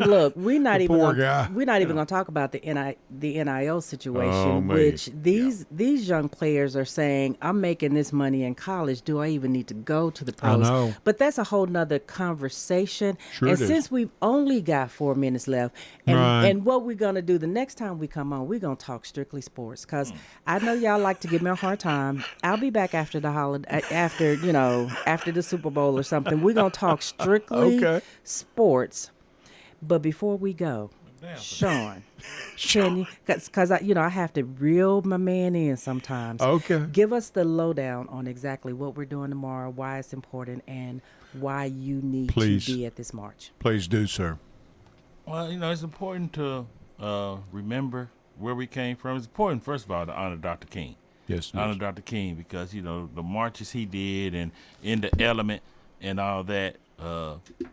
look, we're not even guy. going to talk about the NIL situation, Oh, me. which these young players are saying, I'm making this money in college. Do I even need to go to the pros? I know. But that's a whole nother conversation. Sure and it is. since we've only got 4 minutes left, and what we're going to do the next time we come on, we're going to talk strictly sports, because I know y'all like to give me a hard time. I'll be back after the holiday, after the Super Bowl or something. We're going to talk strictly sports. But before we go, Sean. Can you? Because I have to reel my man in sometimes. Okay. Give us the lowdown on exactly what we're doing tomorrow, why it's important, and why you need Please. to be at this march. Please do, sir. Well, it's important to remember where we came from. It's important, first of all, to honor Dr. King. Yes. Honor Dr. King because, the marches he did and in the element and all that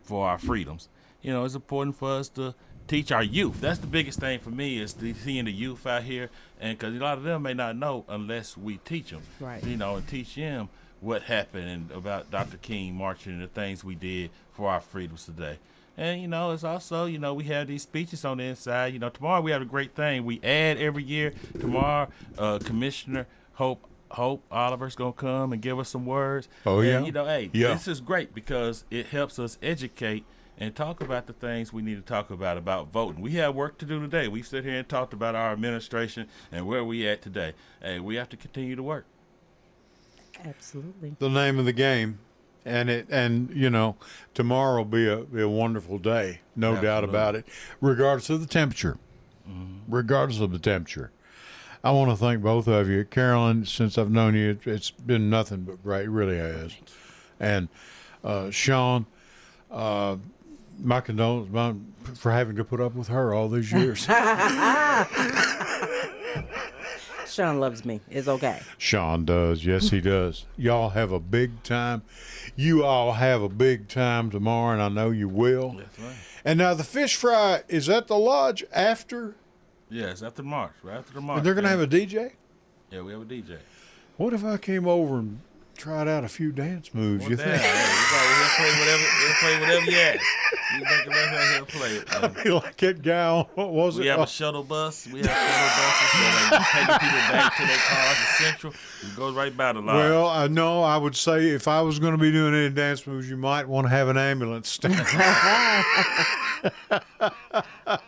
for our freedoms. It's important for us to teach our youth. That's the biggest thing for me is seeing the youth out here, and because a lot of them may not know unless we teach them. Right. And teach them what happened and about Dr. King marching and the things we did for our freedoms today. And, it's also, we have these speeches on the inside. Tomorrow we have a great thing. We add every year. Tomorrow, Commissioner Hope Oliver's going to come and give us some words. Oh, yeah. And, this is great because it helps us educate and talk about the things we need to talk about voting. We have work to do today. We've sit here and talked about our administration and where we at today. Hey, we have to continue to work. Absolutely. The name of the game. And tomorrow will be a wonderful day, no Absolutely. doubt about it, regardless of the temperature. Regardless of the temperature. I want to thank both of you. Carolyn, since I've known you, it's been nothing but great. It really has. And Sean, my condolences for having to put up with her all these years. Sean loves me. It's okay. Sean does. Yes, he does. Y'all have a big time. You all have a big time tomorrow, and I know you will. That's right. And now the fish fry is at the lodge after? Yes, after the march. Right after the march. And they're going to have a DJ? Yeah, we have a DJ. What if I came over and tried out a few dance moves, Well, you damn, think? he'll play whatever you ask. You make the rest he'll play it. I feel like that guy on, what was it? We have a shuttle bus. We have shuttle buses that are taking people back to their cars at Central. It goes right by the line. Well, I know I would say if I was going to be doing any dance moves, you might want to have an ambulance stand.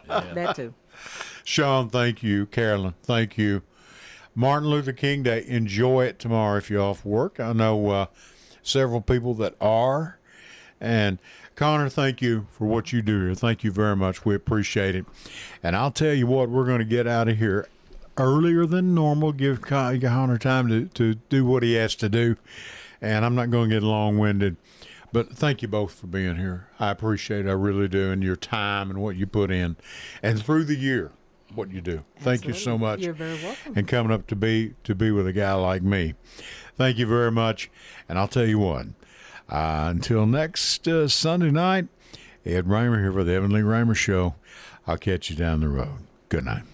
That too. Sean, thank you. Carolyn, thank you. Martin Luther King Day. Enjoy it tomorrow if you're off work. I know several people that are. And Connor, thank you for what you do here. Thank you very much. We appreciate it. And I'll tell you what, we're going to get out of here earlier than normal. Give Connor time to do what he has to do. And I'm not going to get long-winded. But thank you both for being here. I appreciate it. I really do. And your time and what you put in. And through the year, what you do. Thank you so much. You're very welcome. And coming up to be with a guy like me. Thank you very much. And I'll tell you what, until next Sunday night, Ed Raymer here for the Evan Lee Raymer Show. I'll catch you down the road. Good night.